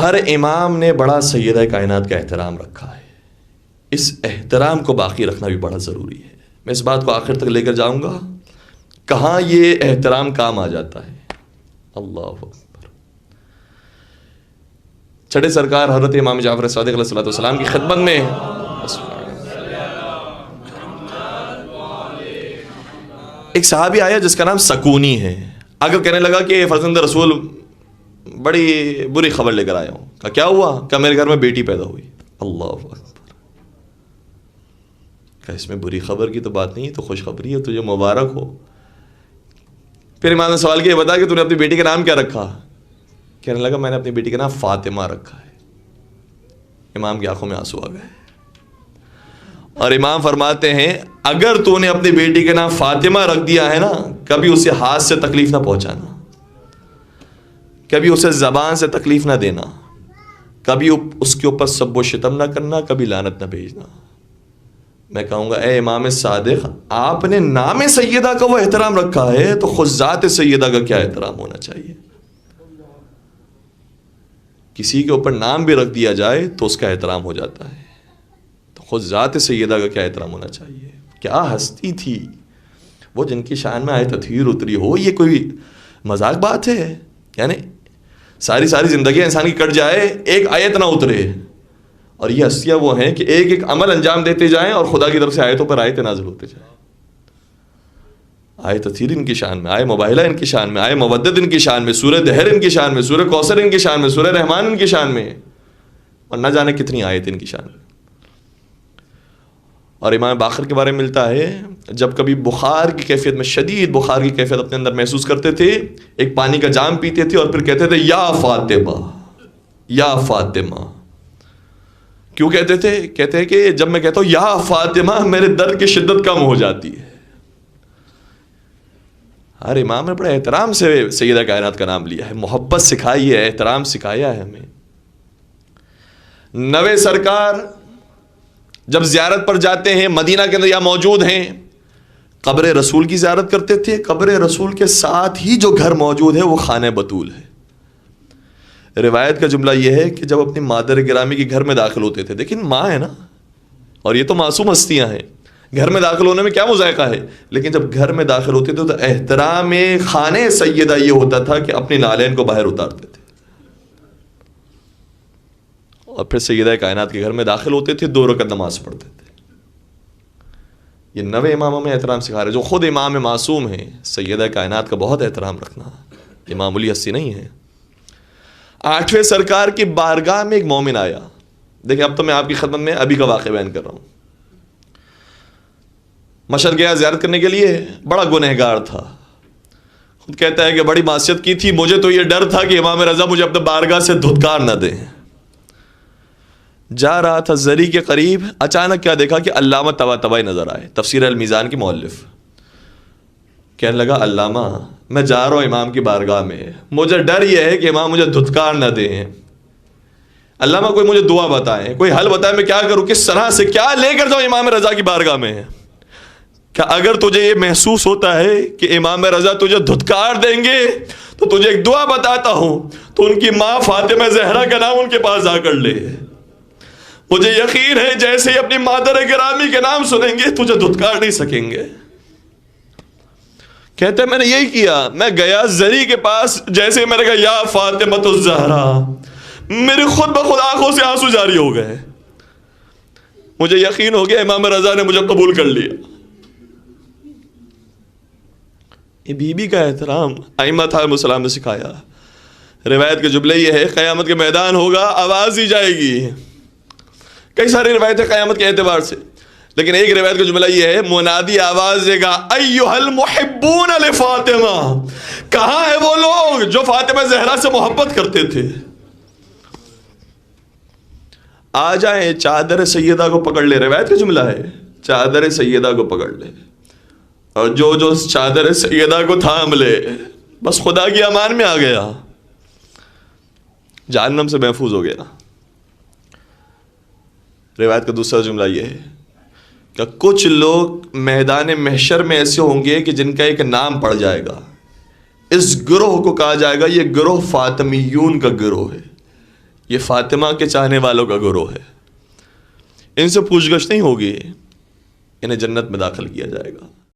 ہر امام نے بڑا سیدہ کائنات کا احترام رکھا ہے. اس احترام کو باقی رکھنا بھی بڑا ضروری ہے. میں اس بات کو آخر تک لے کر جاؤں گا. کہاں یہ احترام کام آ جاتا ہے؟ اللہ اکبر. چھٹے سرکار حضرت امام جعفر صادق علیہ الصلوۃ والسلام کی خدمت میں ایک صحابی آیا جس کا نام سکونی ہے. اگر کہنے لگا کہ فرزند رسول بڑی بری خبر لے کر آیا ہوں. کہا کیا ہوا؟ کہ میرے گھر میں بیٹی پیدا ہوئی. اللہ اکبر. کہ اس میں بری خبر کی تو بات نہیں ہے، تو خوشخبری ہے، تجھے مبارک ہو. پھر امام نے سوال کیا، بتا کہ تو نے اپنی بیٹی کا نام کیا رکھا؟ کہنے لگا میں نے اپنی بیٹی کا نام فاطمہ رکھا ہے. امام کی آنکھوں میں آنسو آ گئے اور امام فرماتے ہیں اگر تو نے اپنی بیٹی کا نام فاطمہ رکھ دیا ہے نا، کبھی اسے ہاتھ سے تکلیف نہ پہنچانا، کبھی اسے زبان سے تکلیف نہ دینا، کبھی اس کے اوپر سب و شتم نہ کرنا، کبھی لعنت نہ بھیجنا. میں کہوں گا اے امام صادق، آپ نے نام سیدہ کا وہ احترام رکھا ہے تو خود ذات سیدہ کا کیا احترام ہونا چاہیے. کسی کے اوپر نام بھی رکھ دیا جائے تو اس کا احترام ہو جاتا ہے، تو خود ذات سیدہ کا کیا احترام ہونا چاہیے. کیا ہستی تھی وہ جن کی شان میں آیت تطہیر اتری ہو. یہ کوئی مذاق بات ہے؟ یعنی ساری زندگی انسان کی کٹ جائے، ایک آیت نہ اترے. اور یہ ہستیاں وہ ہیں کہ ایک ایک عمل انجام دیتے جائیں اور خدا کی طرف سے آیتوں پر آیتیں نازل ہوتے جائیں. آیت تطہیر ان کی شان میں، آیت مباہلہ ان کی شان میں، آیت مودت ان کی شان میں، سورہ دہر ان کی شان میں، سورہ کوثر ان کی شان میں، سورہ رحمان ان کی شان میں، اور نہ جانے کتنی آیت ان کی شان میں. اور امام باقر کے بارے میں ملتا ہے جب کبھی بخار کی کیفیت میں، شدید بخار کی کیفیت اپنے اندر محسوس کرتے تھے، ایک پانی کا جام پیتے تھے اور پھر کہتے تھے یا فاطمہ یا فاطمہ. کیوں کہتے تھے؟ کہتے ہیں کہ جب میں کہتا ہوں یا فاطمہ میرے درد کی شدت کم ہو جاتی ہے. ہر امام نے بڑے احترام سے سیدہ کائنات کا نام لیا ہے، محبت سکھائی ہے، احترام سکھایا ہے ہمیں. نوے سرکار جب زیارت پر جاتے ہیں، مدینہ کے اندر یا موجود ہیں، قبر رسول کی زیارت کرتے تھے. قبر رسول کے ساتھ ہی جو گھر موجود ہے وہ خانہ بطول ہے. روایت کا جملہ یہ ہے کہ جب اپنی مادر گرامی کے گھر میں داخل ہوتے تھے، لیکن ماں ہے نا، اور یہ تو معصوم ہستیاں ہیں، گھر میں داخل ہونے میں کیا مذائقہ ہے، لیکن جب گھر میں داخل ہوتے تھے تو احترام خانہ سیدہ یہ ہوتا تھا کہ اپنی نالین کو باہر اتارتے تھے اور پھر سیدہ کائنات کے گھر میں داخل ہوتے تھے، 2 رکعت نماز پڑھتے تھے. یہ نوے اماموں میں احترام سکھا رہے جو خود امام معصوم ہیں. سیدہ کائنات کا بہت احترام رکھنا، یہ معمولی ہستی نہیں ہے. 8ویں سرکار کی بارگاہ میں ایک مومن آیا. دیکھیں اب تو میں آپ کی خدمت میں ابھی کا واقعہ بیان کر رہا ہوں. مشہد گیا زیارت کرنے کے لیے، بڑا گنہگار تھا. خود کہتا ہے کہ بڑی معصیت کی تھی، مجھے تو یہ ڈر تھا کہ امام رضا مجھے اپنے بارگاہ سے دھتکار نہ دیں. جا رہا تھا زری کے قریب، اچانک کیا دیکھا کہ علامہ طباطبائی نظر آئے، تفسیر المیزان کی مؤلف. کہنے لگا علامہ میں جا رہا ہوں امام کی بارگاہ میں، مجھے ڈر یہ ہے کہ امام مجھے دھتکار نہ دیں. علامہ کوئی مجھے دعا بتائیں، کوئی حل بتائیں، میں کیا کروں، کس طرح سے کیا لے کر جاؤں امام رضا کی بارگاہ میں. کہ اگر تجھے یہ محسوس ہوتا ہے کہ امام رضا تجھے دھتکار دیں گے تو تجھے ایک دعا بتاتا ہوں، تو ان کی ماں فاطمہ زہرا کا نام ان کے پاس جا کر لے. مجھے یقین ہے جیسے ہی اپنی مادر گرامی کے نام سنیں گے تجھے دھتکار نہیں سکیں گے. کہتے ہیں میں نے یہی کیا، میں گیا زری کے پاس، جیسے میں نے کہا یا فاطمہ الزہرا، میری خود بخود آنکھوں سے آنسو جاری ہو گئے. مجھے یقین ہو گیا امام رضا نے مجھے قبول کر لیا. یہ بی بی کا احترام ائمہ علیہم السلام نے سکھایا. روایت کے جملے یہ ہے قیامت کے میدان ہوگا، آواز دی جائے گی. کئی ساری روایتیں قیامت کے اعتبار سے، لیکن ایک روایت کا جملہ یہ ہے منادی آواز دے گا ایھا المحبون لفاطمہ، کہاں ہے وہ لوگ جو فاطمہ زہرا سے محبت کرتے تھے، آ جائیں چادر سیدہ کو پکڑ لے. روایت کا جملہ ہے چادر سیدہ کو پکڑ لے، اور جو اس چادر سیدہ کو تھام لے بس خدا کی امان میں آ گیا، جہنم سے محفوظ ہو گیا. روایت کا دوسرا جملہ یہ ہے کہ کچھ لوگ میدان محشر میں ایسے ہوں گے کہ جن کا ایک نام پڑ جائے گا، اس گروہ کو کہا جائے گا یہ گروہ فاطمیون کا گروہ ہے. یہ فاطمہ کے چاہنے والوں کا گروہ ہے، ان سے پوچھ گچھ نہیں ہوگی، انہیں جنت میں داخل کیا جائے گا۔